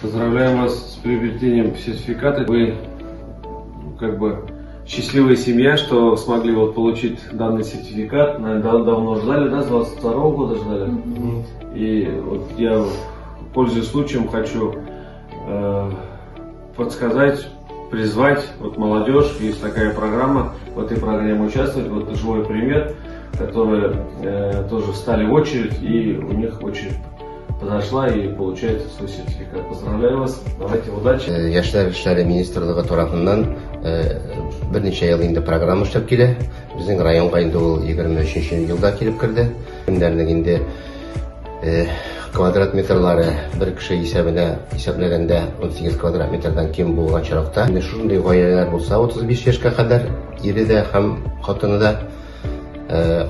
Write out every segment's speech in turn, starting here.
Поздравляем вас с приобретением сертификата. Вы как бы счастливая семья, что смогли вот получить данный сертификат. Наверное, давно ждали, да, с 22-го года ждали. И вот я, пользуясь случаем, хочу подсказать, призвать вот молодежь. Есть такая программа, в этой программе участвовать. Вот живой пример, которые тоже встали в очередь, и у них очередь подошла и получает свой сертификат. Поздравляю вас, давайте удачи. Яшьләр эшләре министрлыгы тарафыннан берничә ел инде программа эшләп килә. Безнең районга инде ул 23 елда килеп керде. Кемнәрнең инде квадрат метрлары бер кеше исәпләгәндә 18 квадрат метрдан ким булган чиракта. Инде шундый гаиләләр булса 35 яшькә кадәр ире дә һәм хатыны да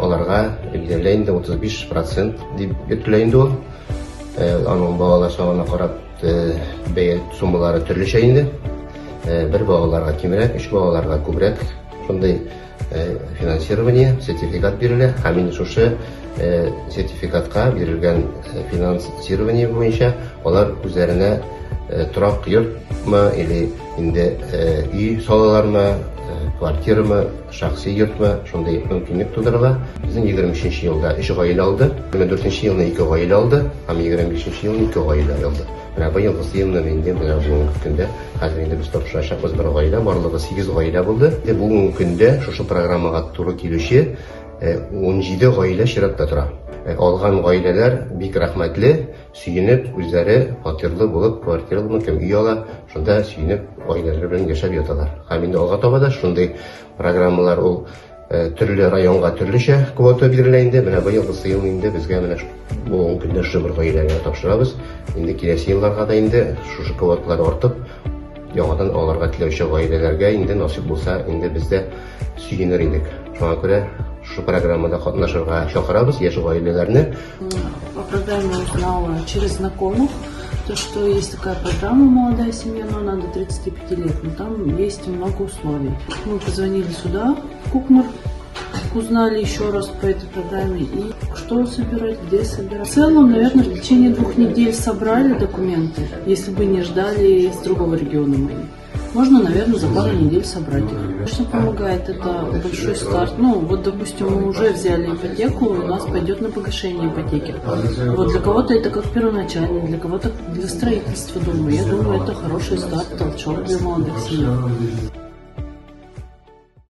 аларга билгеле инде 35% дип йөртелә инде ул. Аның балалар санына карап бәя суммалары төрлечә инде. Бер балаларга кимрәк, 3 балаларга күбрәк шундый финансирование, сертификат бирелә. Һәм инде шушы сертификатка бирелгән финансирование буенча алар үзләренә торак йортмы или инде үй салалармы, квартирамы, шәхси йортмы, шундый мөмкинлек тудырыла. Безнең 23 елда 3 гаилә алды, 24 елда 2 гаилә алды, һәм 25 елда 2 гаилә алды. Менә быел елны инде бүгенге көндә хәзер инде без тапшырачакбыз бер гаилә, барлыгы 8 гаилә булды. Бүгенге көндә шушы программага туры килүче 17 гаилә чиратта тора. Алган гаиләләр бик рәхмәтле, сөенеп, үзләре фатирлы булып, квартиралы кем үй ала, шунда сөенеп гаиләләр белән яшәп яталар. Һәм инде алга таба да шундый программалар ул төрле районга төрлечә квота бирелә инде. Менә быел ел инде безгә менә бу көндә шушы бер гаиләгә тапшырабыз. Инде киләсе елларга да инде шушы квоталар артып, яңадан аларга теләүче гаиләләргә инде насыйп булса, инде бездә сөенер идек. Шуңа күрә шушы программада катнашырга чакырабыз яшь гаиләләрне. О программе узнала через знакомых, то, что есть такая программа «Молодая семья», но она до 35 лет, но там есть много условий. Мы позвонили сюда, в Кукмар, узнали еще раз по этой программе и что собирать, где собирать. В целом, наверное, в течение 2 недель собрали документы, если бы не ждали с другого региона мои. Можно, наверное, за пару недель собрать их. Что помогает, это большой старт. Ну, вот, допустим, мы уже взяли ипотеку, у нас пойдет на погашение ипотеки. Вот для кого-то это как первоначальный, для кого-то для строительства дома. Я думаю, это хороший старт, толчок для молодых семей.